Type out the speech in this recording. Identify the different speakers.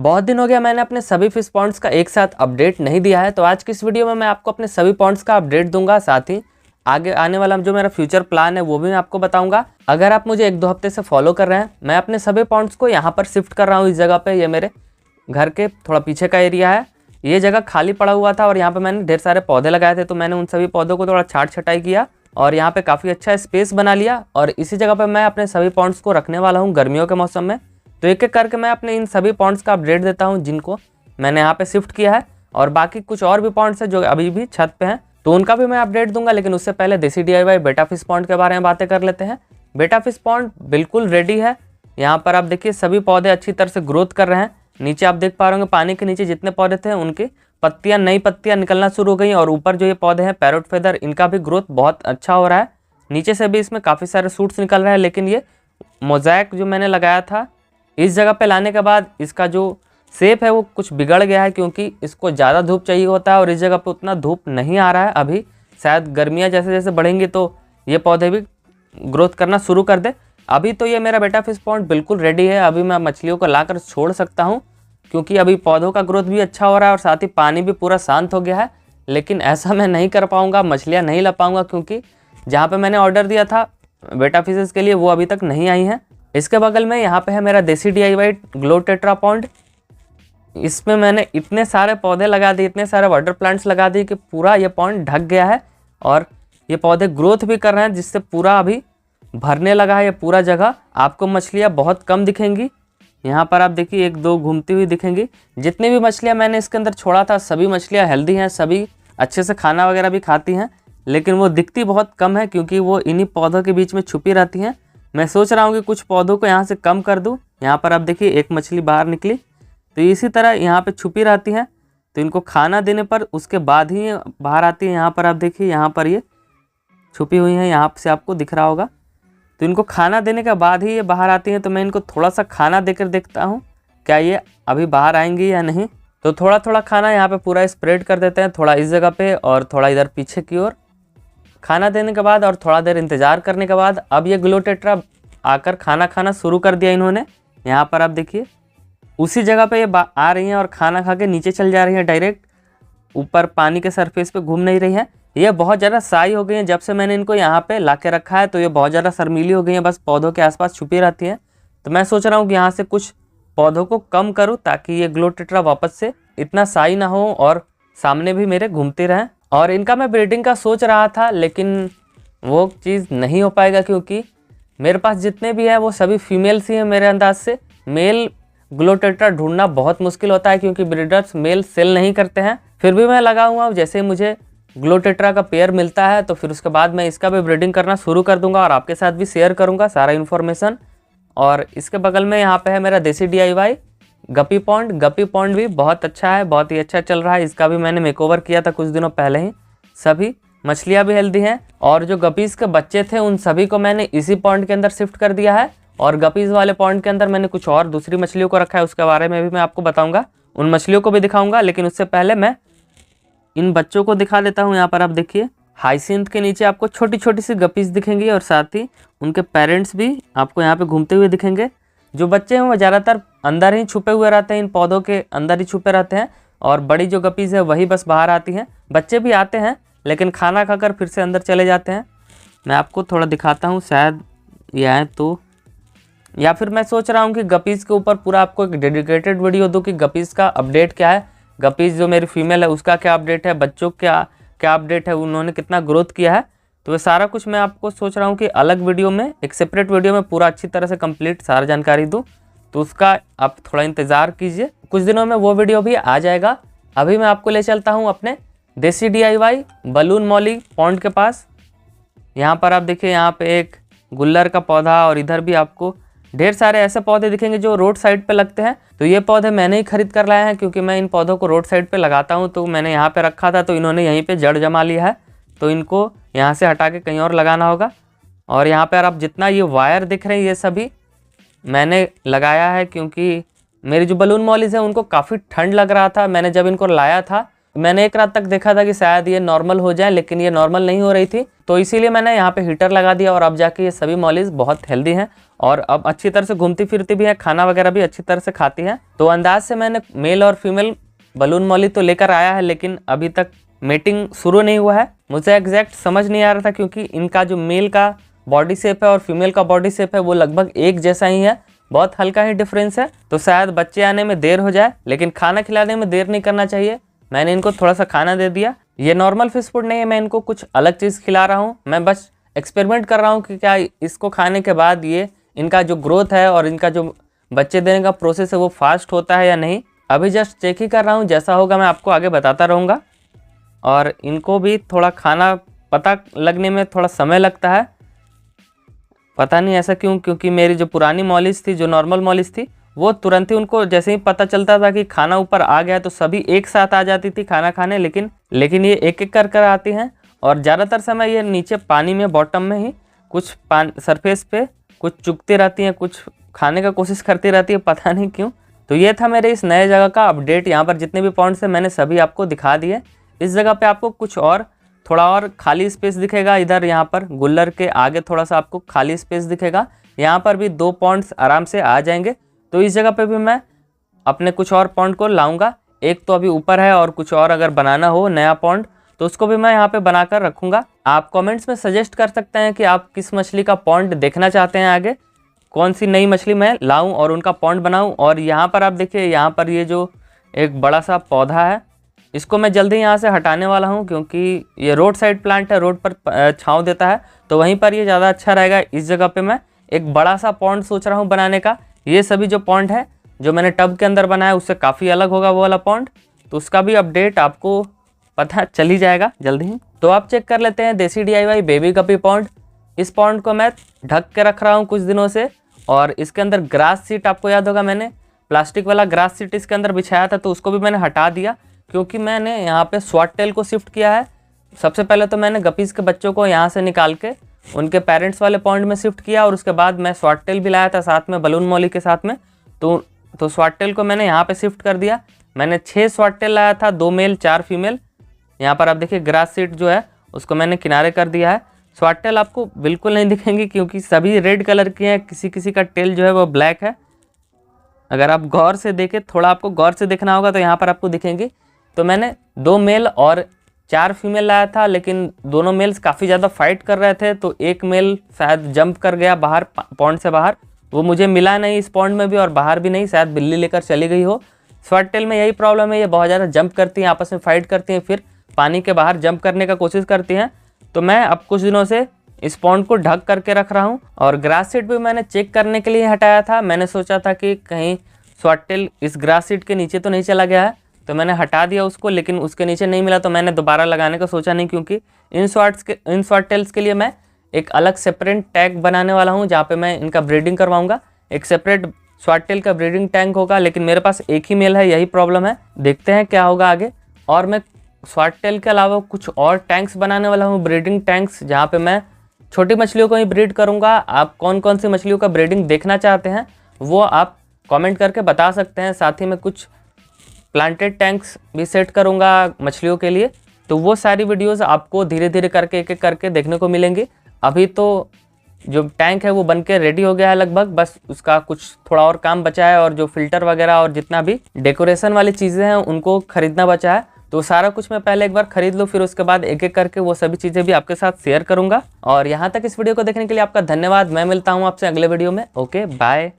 Speaker 1: बहुत दिन हो गया मैंने अपने सभी फिश पॉन्ड्स का एक साथ अपडेट नहीं दिया है, तो आज की इस वीडियो में मैं आपको अपने सभी पॉन्ड्स का अपडेट दूंगा। साथ ही आगे आने वाला जो मेरा फ्यूचर प्लान है वो भी मैं आपको बताऊंगा। अगर आप मुझे 1-2 हफ्ते से फॉलो कर रहे हैं, मैं अपने सभी पॉन्ड्स को यहाँ पर शिफ्ट कर रहा हूँ। इस जगह पे ये मेरे घर के थोड़ा पीछे का एरिया है। ये जगह खाली पड़ा हुआ था और यहाँ पे मैंने ढेर सारे पौधे लगाए थे, तो मैंने उन सभी पौधों को थोड़ा छाट छटाई किया और यहाँ पे काफ़ी अच्छा स्पेस बना लिया। और इसी जगह पे मैं अपने सभी पॉन्ड्स को रखने वाला हूँ गर्मियों के मौसम में। तो एक एक करके मैं अपने इन सभी पॉन्ड्स का अपडेट देता हूँ जिनको मैंने यहाँ पे शिफ्ट किया है, और बाकी कुछ और भी पॉन्ड्स है जो अभी भी छत पे हैं, तो उनका भी मैं अपडेट दूंगा। लेकिन उससे पहले देसी DIY बेटा फिश पॉन्ड के बारे में बातें कर लेते हैं। बेटा फिश पॉन्ड बिल्कुल रेडी है। यहाँ पर आप देखिए सभी पौधे अच्छी तरह से ग्रोथ कर रहे हैं। नीचे आप देख पा रहे होंगे पानी के नीचे जितने पौधे थे उनकी पत्तियाँ, नई पत्तियाँ निकलना शुरू हो गई। और ऊपर जो ये पौधे हैं पैरोट फेदर, इनका भी ग्रोथ बहुत अच्छा हो रहा है। नीचे से भी इसमें काफ़ी सारे सूट्स निकल रहे हैं। लेकिन ये मोज़ैक जो मैंने लगाया था इस जगह पे लाने के बाद इसका जो शेप है वो कुछ बिगड़ गया है, क्योंकि इसको ज़्यादा धूप चाहिए होता है और इस जगह पे उतना धूप नहीं आ रहा है। अभी शायद गर्मियाँ जैसे जैसे बढ़ेंगी तो ये पौधे भी ग्रोथ करना शुरू कर दे। अभी तो ये मेरा बेटा फिश पॉन्ड बिल्कुल रेडी है। अभी मैं मछलियों को लाकर छोड़ सकता हूँ, क्योंकि अभी पौधों का ग्रोथ भी अच्छा हो रहा है और साथ ही पानी भी पूरा शांत हो गया है। लेकिन ऐसा मैं नहीं कर पाऊँगा, मछलियाँ नहीं ला पाऊँगा, क्योंकि जहाँ पर मैंने ऑर्डर दिया था बेटा फिशेस के लिए वो अभी तक नहीं आई हैं। इसके बगल में यहाँ पे है मेरा देसी DIY ग्लो टेट्रा पॉन्ड। इसमें मैंने इतने सारे पौधे लगा दिए, इतने सारे वाटर प्लांट्स लगा दिए कि पूरा ये पॉन्ड ढक गया है और ये पौधे ग्रोथ भी कर रहे हैं, जिससे पूरा अभी भरने लगा है ये पूरा जगह। आपको मछलियाँ बहुत कम दिखेंगी। यहाँ पर आप देखिए 1-2 घूमती हुई दिखेंगी। जितनी भी मछलियाँ मैंने इसके अंदर छोड़ा था सभी मछलियाँ हेल्दी हैं, सभी अच्छे से खाना वगैरह भी खाती हैं, लेकिन वो दिखती बहुत कम है क्योंकि वो इन्हीं पौधों के बीच में छुपी रहती हैं। मैं सोच रहा हूँ कि कुछ पौधों को यहाँ से कम कर दूँ। यहाँ पर आप देखिए एक मछली बाहर निकली, तो इसी तरह यहाँ पे छुपी रहती हैं। तो इनको खाना देने पर उसके बाद ही ये बाहर आती है। यहाँ पर आप देखिए यहाँ पर ये छुपी हुई हैं, यहाँ से आपको दिख रहा होगा। तो इनको खाना देने के बाद ही ये बाहर आती हैं। तो मैं इनको थोड़ा सा खाना देकर देखता हूँ क्या ये अभी बाहर आएंगी या नहीं। तो थोड़ा थोड़ा खाना यहाँ पे पूरा स्प्रेड कर देते हैं, थोड़ा इस जगह पे और थोड़ा इधर पीछे की ओर। खाना देने के बाद और थोड़ा देर इंतज़ार करने के बाद अब ये ग्लो टेट्रा आकर खाना खाना शुरू कर दिया इन्होंने। यहाँ पर आप देखिए उसी जगह पे ये आ रही हैं और खाना खा के नीचे चल जा रही हैं डायरेक्ट। ऊपर पानी के सरफेस पे घूम नहीं रही हैं। ये बहुत ज़्यादा साई हो गई हैं। जब से मैंने इनको यहाँ पे ला के रखा है तो ये बहुत ज़्यादा शर्मीली हो गई हैं, बस पौधों के आसपास छुपी रहती हैं। तो मैं सोच रहा हूँ कि यहाँ से कुछ पौधों को कम करूँ ताकि ये ग्लो टेट्रा वापस से इतना साई ना हो और सामने भी मेरे घूमते रहें। और इनका मैं ब्रीडिंग का सोच रहा था, लेकिन वो चीज़ नहीं हो पाएगा क्योंकि मेरे पास जितने भी हैं वो सभी फीमेल्स ही हैं। मेरे अंदाज से मेल ग्लो टेट्रा ढूंढना बहुत मुश्किल होता है क्योंकि ब्रीडर्स मेल सेल नहीं करते हैं। फिर भी मैं लगा हुआ हूँ, जैसे मुझे ग्लो टेट्रा का पेयर मिलता है तो फिर उसके बाद मैं इसका भी ब्रीडिंग करना शुरू कर दूंगा और आपके साथ भी शेयर करूंगा सारा इन्फॉर्मेशन। और इसके बगल में यहाँ पे है मेरा देसी DIY गपी पॉन्ड। गपी पॉन्ड भी बहुत अच्छा है, बहुत ही अच्छा चल रहा है। इसका भी मैंने मेकओवर किया था कुछ दिनों पहले ही। सभी मछलियाँ भी हेल्दी हैं और जो गपीज़ के बच्चे थे उन सभी को मैंने इसी पॉन्ड के अंदर शिफ्ट कर दिया है। और गपीज़ वाले पॉन्ड के अंदर मैंने कुछ और दूसरी मछलियों को रखा है, उसके बारे में भी मैं आपको बताऊँगा, उन मछलियों को भी दिखाऊँगा। लेकिन उससे पहले मैं इन बच्चों को दिखा देता हूँ। यहाँ पर आप देखिए हाइसिंथ के नीचे आपको छोटी छोटी सी गपीज़ दिखेंगी और साथ ही उनके पेरेंट्स भी आपको यहाँ पे घूमते हुए दिखेंगे। जो बच्चे हैं वो ज़्यादातर अंदर ही छुपे हुए रहते हैं, इन पौधों के अंदर ही छुपे रहते हैं, और बड़ी जो गपीज़ है वही बस बाहर आती हैं। बच्चे भी आते हैं लेकिन खाना खाकर फिर से अंदर चले जाते हैं। मैं आपको थोड़ा दिखाता हूँ, शायद ये आए तो, या फिर मैं सोच रहा हूँ कि गपीज़ के ऊपर पूरा आपको एक डेडिकेटेड वीडियो दूँ कि गपीज़ का अपडेट क्या है, गपीज़ जो मेरी फीमेल है उसका क्या अपडेट है, बच्चों क्या क्या अपडेट है, उन्होंने कितना ग्रोथ किया है। तो ये सारा कुछ मैं आपको सोच रहा हूँ कि अलग वीडियो में, एक सेपरेट वीडियो में पूरा अच्छी तरह से कंप्लीट सारा जानकारी दूँ। तो उसका आप थोड़ा इंतज़ार कीजिए, कुछ दिनों में वो वीडियो भी आ जाएगा। अभी मैं आपको ले चलता हूँ अपने देसी DIY बलून मॉली पॉन्ड के पास। यहाँ पर आप देखिए यहाँ पे एक गुल्लर का पौधा और इधर भी आपको ढेर सारे ऐसे पौधे दिखेंगे जो रोड साइड पे लगते हैं। तो ये पौधे मैंने ही खरीद कर लाए हैं क्योंकि मैं इन पौधों को रोड साइड पे लगाता हूँ। तो मैंने यहाँ पे रखा था तो इन्होंने यहीं पे जड़ जमा लिया है, तो इनको यहाँ से हटा के कहीं और लगाना होगा। और यहाँ पर आप जितना ये वायर दिख रहे हैं ये सभी मैंने लगाया है क्योंकि मेरी जो बलून मॉलीज़ है उनको काफ़ी ठंड लग रहा था। मैंने जब इनको लाया था मैंने एक रात तक देखा था कि शायद ये नॉर्मल हो जाए, लेकिन ये नॉर्मल नहीं हो रही थी, तो इसीलिए मैंने यहाँ पे हीटर लगा दिया और अब जाके ये सभी मॉलीज बहुत हेल्दी हैं और अब अच्छी तरह से घूमती फिरती भी है, खाना वगैरह भी अच्छी तरह से खाती हैं। तो अंदाज से मैंने मेल और फीमेल बलून मॉली तो लेकर आया है, लेकिन अभी तक मेटिंग शुरू नहीं हुआ है। मुझे एग्जैक्ट समझ नहीं आ रहा था क्योंकि इनका जो मेल का बॉडी शेप है और फीमेल का बॉडी शेप है वो लगभग एक जैसा ही है, बहुत हल्का ही डिफरेंस है। तो शायद बच्चे आने में देर हो जाए, लेकिन खाना खिलाने में देर नहीं करना चाहिए। मैंने इनको थोड़ा सा खाना दे दिया। ये नॉर्मल फिश फूड नहीं है, मैं इनको कुछ अलग चीज़ खिला रहा हूँ। मैं बस एक्सपेरिमेंट कर रहा हूँ कि क्या इसको खाने के बाद ये इनका जो ग्रोथ है और इनका जो बच्चे देने का प्रोसेस है वो फास्ट होता है या नहीं। अभी जस्ट चेक ही कर रहा हूँ, जैसा होगा मैं आपको आगे बताता रहूँगा। और इनको भी थोड़ा खाना पता लगने में थोड़ा समय लगता है, पता नहीं ऐसा क्यों, क्योंकि मेरी जो पुरानी मॉलिस थी, जो नॉर्मल मॉलिस थी, वो तुरंत ही उनको जैसे ही पता चलता था कि खाना ऊपर आ गया तो सभी एक साथ आ जाती थी खाना खाने। लेकिन ये एक एक कर आती हैं और ज़्यादातर समय ये नीचे पानी में बॉटम में ही कुछ सरफेस पे कुछ चुगती रहती हैं, कुछ खाने का कोशिश करती रहती है, पता नहीं क्यों। तो ये था मेरे इस नए जगह का अपडेट। यहाँ पर जितने भी पॉइंट्स हैं मैंने सभी आपको दिखा दिए। इस जगह पे आपको कुछ और थोड़ा और खाली स्पेस दिखेगा। इधर यहाँ पर गुल्लर के आगे थोड़ा सा आपको खाली स्पेस दिखेगा, यहाँ पर भी 2 पॉइंट्स आराम से आ जाएंगे। तो इस जगह पे भी मैं अपने कुछ और पॉइंट को लाऊंगा। एक तो अभी ऊपर है और कुछ और अगर बनाना हो नया पॉइंट तो उसको भी मैं यहाँ पे बनाकर रखूँगा। आप कमेंट्स में सजेस्ट कर सकते हैं कि आप किस मछली का पॉइंट देखना चाहते हैं, आगे कौन सी नई मछली मैं लाऊं और उनका पॉइंट बनाऊं। और यहाँ पर आप देखिए, यहाँ पर ये जो एक बड़ा सा पौधा है, इसको मैं जल्दी यहाँ से हटाने वाला हूँ क्योंकि ये रोड साइड प्लांट है, रोड पर छाँव देता है, तो वहीं पर ये ज़्यादा अच्छा रहेगा। इस जगह पे मैं एक बड़ा सा पॉन्ड सोच रहा हूँ बनाने का। ये सभी जो पॉन्ड है जो मैंने टब के अंदर बनाया उससे काफ़ी अलग होगा वो वाला पॉन्ड, तो उसका भी अपडेट आपको पता चल ही जाएगा जल्दी ही। तो आप चेक कर लेते हैं देसी DIY बेबी गप्पी पॉन्ड। इस पॉन्ड को मैं ढक के रख रहा हूँ कुछ दिनों से, और इसके अंदर ग्रास सीट, आपको याद होगा मैंने प्लास्टिक वाला ग्रास सीट इसके अंदर बिछाया था, तो उसको भी मैंने हटा दिया क्योंकि मैंने यहाँ पे स्वॉट टेल को शिफ्ट किया है। सबसे पहले तो मैंने गपीज़ के बच्चों को यहाँ से निकाल के उनके पेरेंट्स वाले पॉइंट में शिफ्ट किया और उसके बाद मैं स्वॉट टेल भी लाया था साथ में बलून मॉली के साथ में। तो स्वॉट टेल को मैंने यहाँ पे शिफ्ट कर दिया। मैंने 6 स्वॉट टेल लाया था, 2 मेल 4 फीमेल। यहाँ पर आप देखिए ग्रास सीट जो है उसको मैंने किनारे कर दिया है। स्वॉट टेल आपको बिल्कुल नहीं दिखेंगी क्योंकि सभी रेड कलर की हैं, किसी किसी का टेल जो है वो ब्लैक है। अगर आप गौर से देखें, थोड़ा आपको गौर से देखना होगा तो यहाँ पर आपको दिखेंगी। तो मैंने 2 मेल और 4 फीमेल लाया था, लेकिन दोनों मेल्स काफ़ी ज़्यादा फाइट कर रहे थे, तो एक मेल शायद जंप कर गया बाहर, पॉन्ड से बाहर। वो मुझे मिला नहीं इस पॉन्ड में भी और बाहर भी नहीं, शायद बिल्ली लेकर चली गई हो। स्वॉट टेल में यही प्रॉब्लम है, ये बहुत ज़्यादा जंप करती हैं, आपस में फाइट करती हैं, फिर पानी के बाहर जंप करने का कोशिश करती हैं। तो मैं अब कुछ दिनों से इस पॉन्ड को ढक करके रख रहा हूँ। और ग्रास सीट भी मैंने चेक करने के लिए हटाया था। मैंने सोचा था कि कहीं स्वॉट टेल इस ग्रास सीट के नीचे तो नहीं चला गया है, तो मैंने हटा दिया उसको, लेकिन उसके नीचे नहीं मिला तो मैंने दोबारा लगाने का सोचा नहीं, क्योंकि इन स्वॉट टेल्स के लिए मैं एक अलग सेपरेट टैंक बनाने वाला हूँ जहाँ पे मैं इनका ब्रीडिंग करवाऊँगा। एक सेपरेट स्वॉट टेल का ब्रीडिंग टैंक होगा, लेकिन मेरे पास एक ही मेल है, यही प्रॉब्लम है। देखते हैं क्या होगा आगे। और मैं स्वॉट टेल के अलावा कुछ और टैंक्स बनाने वाला हूँ, ब्रीडिंग टैंक्स, जहाँ पे मैं छोटी मछलियों को ही ब्रीड करूँगा। आप कौन कौन सी मछलियों का ब्रीडिंग देखना चाहते हैं वो आप कमेंट करके बता सकते हैं। साथ ही मैं कुछ प्लांटेड टैंक्स भी सेट करूँगा मछलियों के लिए, तो वो सारी वीडियोज़ आपको धीरे धीरे करके एक एक करके देखने को मिलेंगी। अभी तो जो टैंक है वो बन के रेडी हो गया है लगभग, बस उसका कुछ थोड़ा और काम बचा है, और जो फिल्टर वगैरह और जितना भी डेकोरेशन वाली चीज़ें हैं उनको खरीदना बचा है। तो सारा कुछ मैं पहले एक बार खरीद लूँ, फिर उसके बाद एक एक करके वो सभी चीज़ें भी आपके साथ शेयर करूँगा। और यहाँ तक इस वीडियो को देखने के लिए आपका धन्यवाद। मैं मिलता हूँ आपसे अगले वीडियो में। Okay, bye.